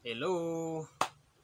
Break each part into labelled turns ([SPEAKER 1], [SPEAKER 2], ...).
[SPEAKER 1] Hello!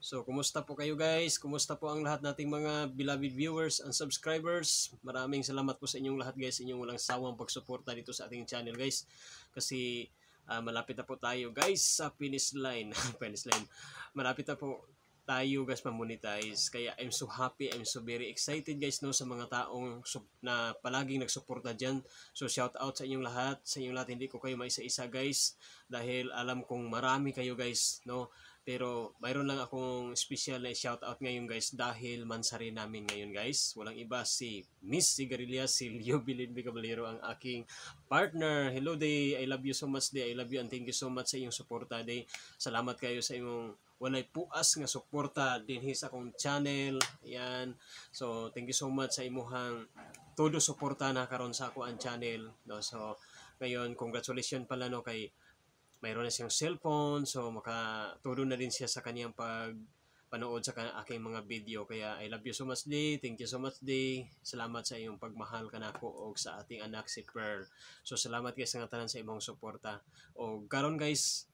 [SPEAKER 1] So, kumusta po kayo guys? Kumusta po ang lahat nating mga beloved viewers and subscribers? Maraming salamat po sa inyong lahat guys, inyong walang sawang pagsuporta dito sa ating channel guys. Kasi malapit na po tayo guys sa finish line. Finish line. Malapit na po tayo guys ma-monetize. Kaya I'm so happy, I'm so very excited guys no sa mga taong na palaging nagsuporta dyan. So shout out sa inyong lahat, hindi ko kayo maisa-isa guys dahil alam kong marami kayo guys no. Pero mayroon lang akong special na shout out ngayon guys dahil mansari namin ngayon guys. Walang iba si Miss Sigarilia, si Leo Bilinbi Caballero ang aking partner. Hello Day, I love you so much Day. I love you and thank you so much sa iyong suporta Day. Salamat kayo sa imong walay puas nga suporta dinhi sa akong channel. Yan. So thank you so much sa imuhang todo suporta na karon sa ako ang channel. No? So ngayon congratulations pala no kay mayroon na siyang cellphone, so makatulong na din siya sa kaniyang panood sa aking mga video. Kaya I love you so much Day, thank you so much Day, salamat sa iyong pagmahal kanako o sa ating anak si Pearl. So salamat guys sa tanan sa imong suporta. O karon guys,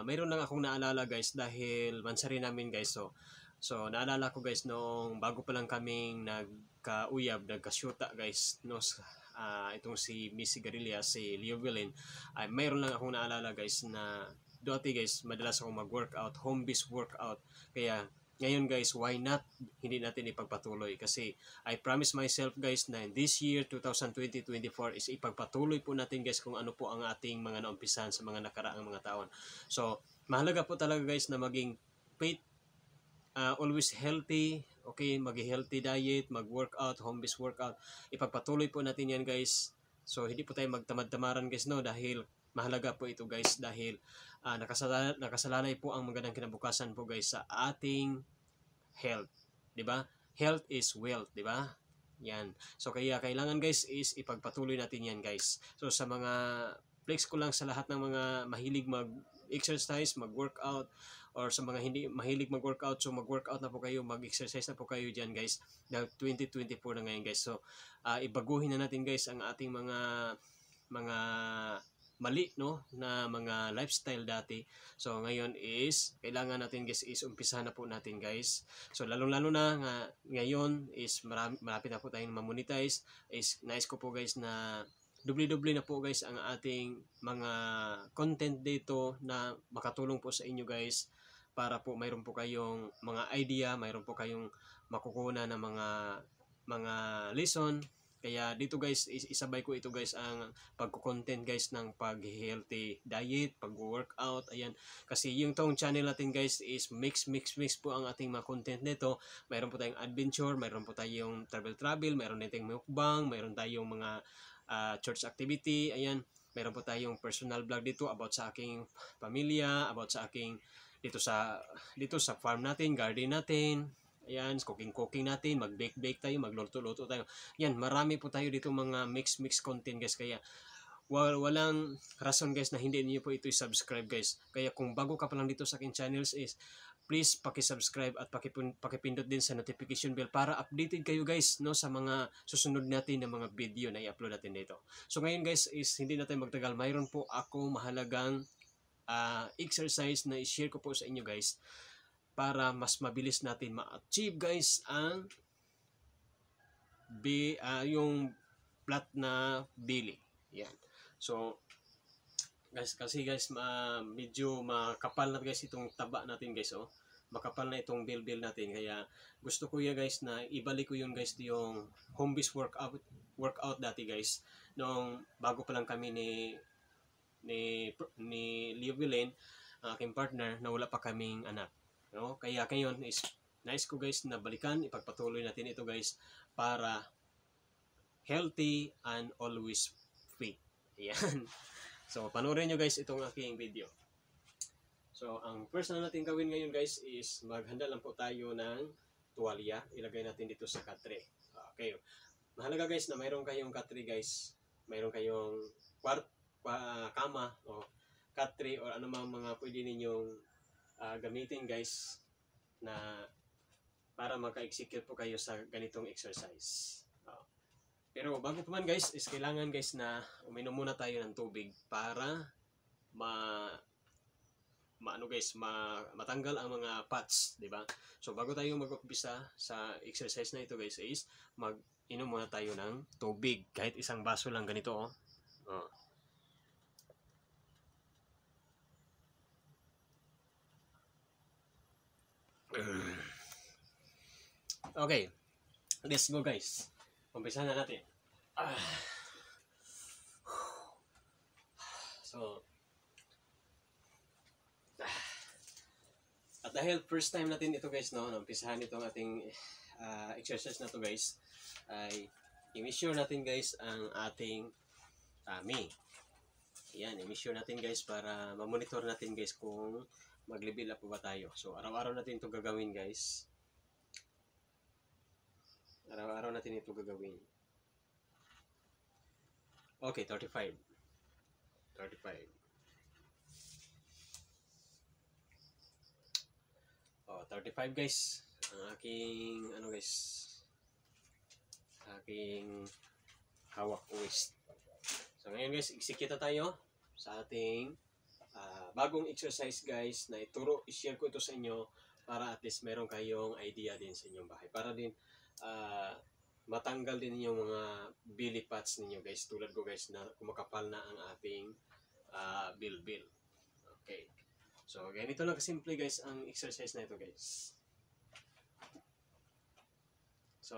[SPEAKER 1] mayroon lang akong naalala guys dahil mansari namin guys. So naalala ko guys noong bago pa lang kaming nagkauyab, nagkasyuta guys no, itong si Miss Sigarilia, si Leo Villain, ay mayroon lang akong naalala guys na dati guys madalas akong mag-workout, home-based workout. Kaya ngayon guys, why not hindi natin ipagpatuloy? Kasi I promise myself guys na this year 2020-24 is ipagpatuloy po natin guys kung ano po ang ating mga naumpisahan sa mga nakaraang mga taon. So mahalaga po talaga guys na maging fit, always healthy, okay, mag-healthy diet, mag-workout, home-based workout. Ipagpatuloy po natin yan guys. So hindi po tayo magtamad-tamaran guys no dahil mahalaga po ito guys dahil nakasalalay po ang magandang kinabukasan po guys sa ating health, 'di ba? Health is wealth, 'di ba? Yan. So kaya kailangan guys is ipagpatuloy natin yan guys. So sa mga flex ko lang sa lahat ng mga mahilig mag-exercise, mag-workout, or sa mga hindi mahilig mag-workout, so mag-workout na po kayo, mag-exercise na po kayo dyan guys. Dahil 2024 na ngayon guys. So ibaguhin na natin guys ang ating mga mali no na mga lifestyle dati. So ngayon is kailangan natin guys is umpisahan na po natin guys. So lalong-lalo na nga ngayon is malapit na po tayong ma-monetize. Is nice ko po guys na doble-doble na po guys ang ating mga content dito na makatulong po sa inyo guys para po mayroon po kayong mga idea, mayroon po kayong makukuha ng mga lesson. Kaya dito guys, isabay ko ito guys ang pagko-content guys ng pag-healthy diet, pag-workout, ayan. Kasi yung tong channel natin guys is mix po ang ating mga content nito. Mayroon po tayong adventure, mayroon po tayong travel, mayroon din tayong mukbang, mayroon tayong mga church activity, ayan. Mayroon po tayong personal vlog dito about sa aking pamilya, about sa aking dito sa farm natin, garden natin. Ayan, cooking natin, mag-bake tayo, magluto-luto tayo. Yan, marami po tayo dito mga mix content guys. Kaya walang rason guys na hindi niyo po ito i-subscribe guys. Kaya kung bago ka pa lang dito sa akin channels is please paki-subscribe at pakipindot din sa notification bell para updated kayo guys no sa mga susunod natin na mga video na i-upload natin dito. So ngayon guys is hindi na tayo magtagal. Mayroon po ako mahalagang exercise na i-share ko po sa inyo guys para mas mabilis natin ma-achieve guys ang yung flat na belly. Yan. So guys, kasi guys medyo makapal na guys itong taba natin guys oh. Makapal na itong bilbil natin kaya gusto ko ya guys na ibalik ko yun guys yung home-based workout dati guys nung bago pa lang kami ni Leo Villain, ang aking partner na wala pa kaming anak. No? Kaya ngayon is nice ko guys na balikan, ipagpatuloy natin ito guys para healthy and always fit. Yan. So panoorin nyo guys itong aking video. So ang first na natin gawin ngayon guys is maghanda lang po tayo ng tuwalya. Ilagay natin dito sa katre. Okay. Mahalaga guys na mayroon kayong katre guys. Mayroon kayong kama o katre o anumang mga pwede ninyong gamitin guys na para maka-execute po kayo sa ganitong exercise. Pero bago pa man guys is kailangan guys na uminom muna tayo ng tubig para maano guys, matanggal ang mga fats, di ba? So bago tayo mag-umpisa sa exercise na ito guys is mag-inom muna tayo ng tubig, kahit isang baso lang ganito oh. Oh. Okay, let's go guys. Umpisa na natin. So, at dahil first time natin ito guys, no, umpisahan itong ating exercise na to guys, ay i-measure natin guys ang ating tummy. Yan, i-measure natin guys para ma-monitor natin guys kung mag-level up ba tayo. So, araw-araw natin ito gagawin guys. Araw-araw natin ito gagawin. Okay, 35. 35. Oh, 35 guys. Ang aking ano guys, aking hawak waist. So ngayon guys, iksikita tayo sa ating bagong exercise guys na i-share ko ito sa inyo para at least meron kayong idea din sa inyong bahay. Para din matanggal din yung mga belly fats ninyo guys, tulad ko guys na kumakapal na ang ating bilbil. Okay. So ganito lang kasimple guys ang exercise na ito guys. So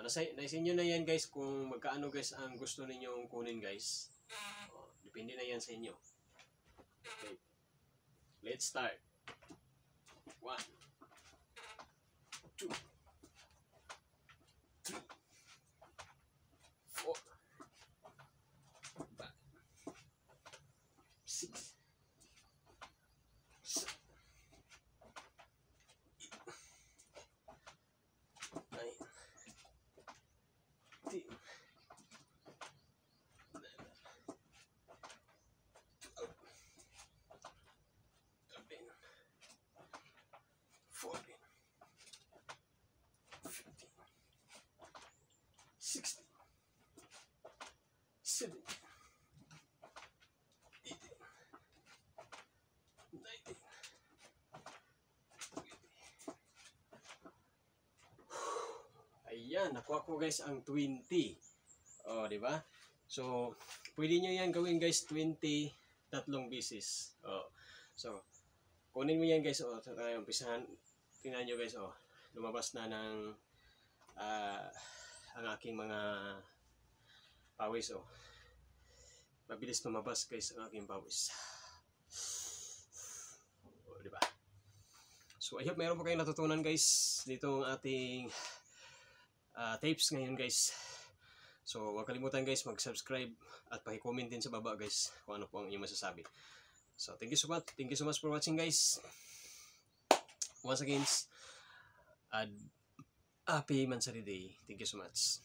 [SPEAKER 1] nasa inyo na yan guys kung magkaano guys ang gusto ninyong kunin guys. Depende na yan sa inyo. Okay. Let's start. 1 2 3 4 5 6 16, 17, 18, 19, 20. Ayan, nakuha ko guys ang 20. Oh, di ba? So, pwede nyo yan gawin guys 20 tatlong beses. Oh. So, kunin mo yan guys. Oh, tayo umpisahan. Tingnan nyo guys. Oh, lumabas na ng ang aking mga pawis. Oh. Mabilis lumabas guys ang aking pawis. Oh, di ba? So, I hope mayroon po kayong natutunan guys dito ang ating tapes ngayon guys. So, huwag kalimutan guys mag-subscribe at paki-comment din sa baba guys kung ano po ang inyong masasabi. So, thank you so much. Thank you so much for watching guys. Once again, happy Mansari Day. Thank you so much.